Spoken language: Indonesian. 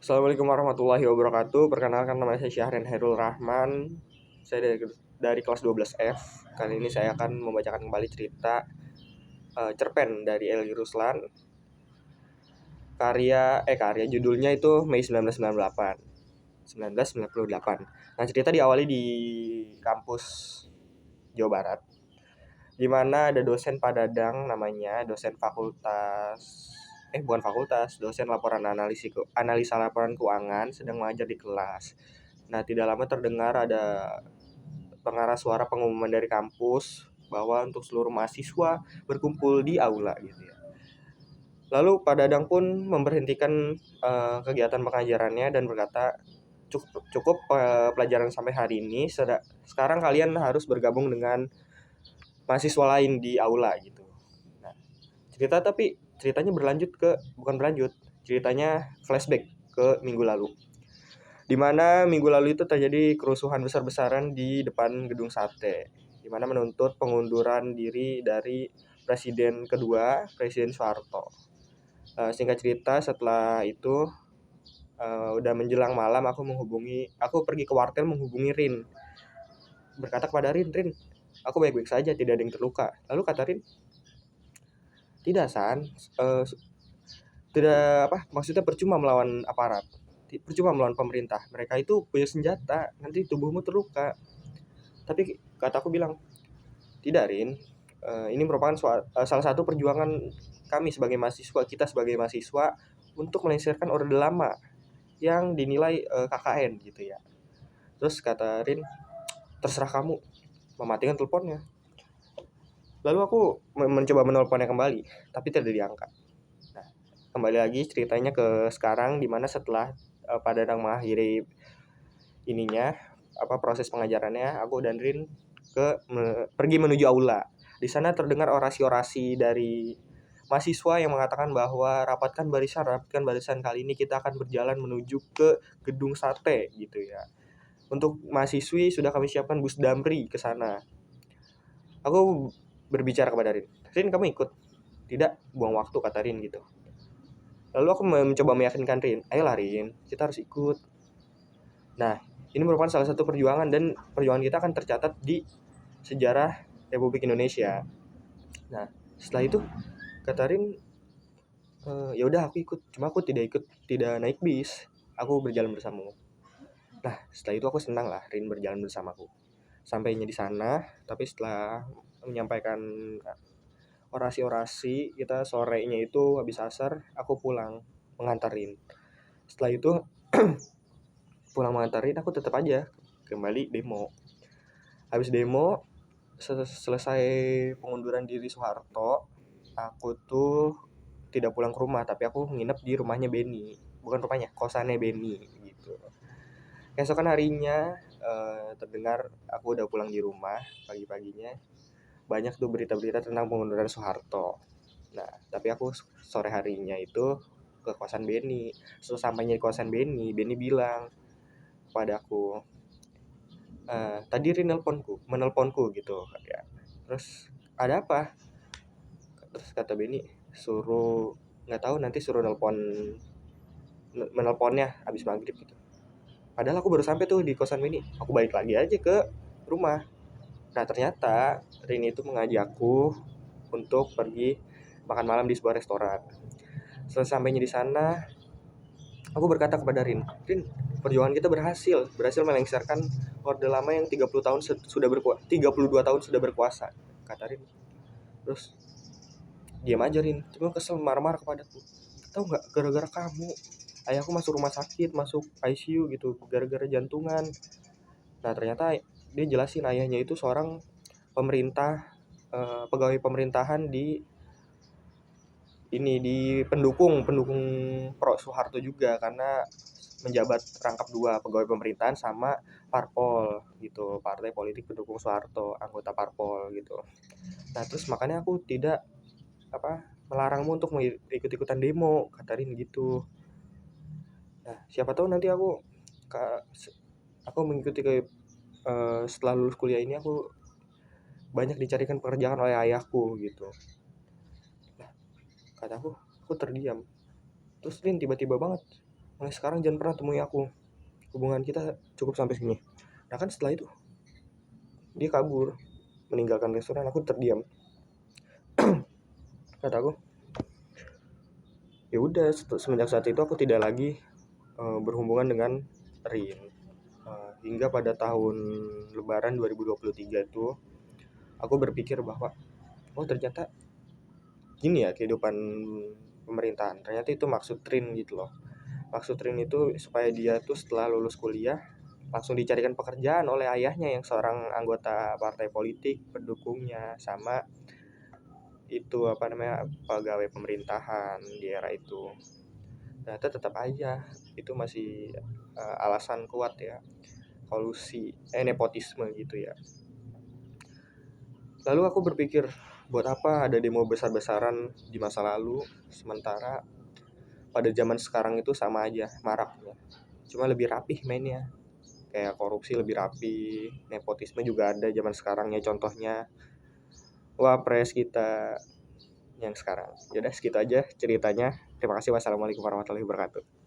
Assalamualaikum warahmatullahi wabarakatuh. Perkenalkan, nama saya Syahrin Hairul Rahman. Saya dari kelas 12F. Kali ini saya akan membacakan kembali cerita cerpen dari Eli Ruslan. Karya judulnya itu Mei 1998. 1998. Nah, cerita diawali di kampus Jawa Barat, di mana ada dosen Pak Dadang namanya, dosen bukan fakultas, dosen analisa laporan keuangan sedang mengajar di kelas. Nah, tidak lama terdengar ada pengarah suara pengumuman dari kampus bahwa untuk seluruh mahasiswa berkumpul di aula gitu ya. Lalu Pak Dadang pun memberhentikan kegiatan pengajarannya dan berkata, cukup pelajaran sampai hari ini. Sekarang kalian harus bergabung dengan mahasiswa lain di aula gitu. Nah, ceritanya bukan berlanjut, ceritanya flashback ke minggu lalu, di mana minggu lalu itu terjadi kerusuhan besar-besaran di depan gedung sate, di mana menuntut pengunduran diri dari presiden kedua, Presiden Soeharto. Singkat cerita, setelah itu udah menjelang malam, aku pergi ke wartel menghubungi Rin, berkata kepada Rin, aku baik-baik saja, tidak ada yang terluka. Lalu kata Rin, tidak San, maksudnya percuma melawan aparat, percuma melawan pemerintah, mereka itu punya senjata, nanti tubuhmu terluka. Tapi kataku bilang, tidak Rin, ini merupakan salah satu perjuangan kita sebagai mahasiswa untuk melengsarkan Orde Lama yang dinilai KKN gitu ya. Terus kata Rin, terserah kamu, mematikan teleponnya. Lalu aku mencoba menelponnya kembali, tapi tidak diangkat. Nah, kembali lagi ceritanya ke sekarang, dimana setelah Pak Dadang mengakhiri proses pengajarannya, aku dan Rin pergi menuju aula. Di sana terdengar orasi-orasi dari mahasiswa yang mengatakan bahwa rapatkan barisan, kali ini kita akan berjalan menuju ke gedung sate gitu ya. Untuk mahasiswi sudah kami siapkan bus Damri ke sana. Aku berbicara kepada Rin, kamu ikut? Tidak, buang waktu, kata Rin gitu. Lalu aku mencoba meyakinkan Rin, ayolah Rin, kita harus ikut. Nah, ini merupakan salah satu perjuangan, dan perjuangan kita akan tercatat di sejarah Republik Indonesia. Nah, setelah itu kata Rin, ya udah aku ikut, cuma aku tidak naik bis, aku berjalan bersamamu. Nah, setelah itu aku senang lah Rin berjalan bersamaku. Sampainya di sana, tapi setelah menyampaikan orasi-orasi, kita sorenya itu habis asar, aku pulang mengantarin. Setelah itu pulang mengantarin, aku tetap aja kembali demo. Habis demo, selesai pengunduran diri Soeharto, aku tuh tidak pulang ke rumah, tapi aku nginep di rumahnya Benny. Bukan rumahnya, kosannya Benny gitu. Keesokan harinya terdengar aku udah pulang di rumah pagi-paginya. Banyak tuh berita-berita tentang pengunduran Soeharto. Nah, tapi aku sore harinya itu ke kosan Benny. Sesampainya di kosan Benny bilang kepada aku, tadi Rin menelponku gitu ya. Terus ada apa? Terus kata Benny, nggak tahu, nanti suruh menelponnya habis maghrib gitu. Padahal aku baru sampai tuh di kosan Benny. Aku balik lagi aja ke rumah. Nah, ternyata Rin itu mengajakku untuk pergi makan malam di sebuah restoran. Setelah sampainya di sana, aku berkata kepada Rin, perjuangan kita berhasil melengsarkan Orde Lama yang 32 tahun sudah berkuasa, kata Rin. Terus diam aja Rin, cuma kesel marah-marah kepadaku. Tahu nggak, gara-gara kamu ayahku masuk rumah sakit, masuk ICU gitu, gara-gara jantungan. Nah, ternyata dia jelasin ayahnya itu seorang pegawai pemerintahan di pendukung Pro Soeharto juga, karena menjabat rangkap 2, pegawai pemerintahan sama parpol gitu, partai politik pendukung Soeharto, anggota parpol gitu. Nah, terus makanya aku tidak melarangmu untuk ikut-ikutan demo, kata Rin gitu. Nah, siapa tahu nanti aku mengikuti setelah lulus kuliah ini, aku banyak dicarikan pekerjaan oleh ayahku gitu. Nah, kataku, aku terdiam. Terus Rin tiba-tiba banget mulai sekarang jangan pernah temui aku, hubungan kita cukup sampai sini. Nah kan setelah itu dia kabur meninggalkan restoran. Aku terdiam. Kata aku, ya udah, semenjak saat itu aku tidak lagi berhubungan dengan Rin. Hingga pada tahun Lebaran 2023 itu aku berpikir bahwa oh ternyata gini ya kehidupan pemerintahan. Ternyata itu maksud Rin gitu loh. Maksud Rin itu supaya dia tuh setelah lulus kuliah langsung dicarikan pekerjaan oleh ayahnya yang seorang anggota partai politik pendukungnya, sama itu apa namanya, pegawai pemerintahan di era itu. Ternyata tetap aja itu masih alasan kuat ya, kolusi nepotisme gitu ya. Lalu aku berpikir, buat apa ada demo besar-besaran di masa lalu, sementara pada zaman sekarang itu sama aja maraknya, cuma lebih rapih mainnya. Kayak korupsi lebih rapi, nepotisme juga ada zaman sekarang ya, contohnya wapres kita yang sekarang. Yaudah segitu aja ceritanya. Terima kasih. Wassalamualaikum warahmatullahi wabarakatuh.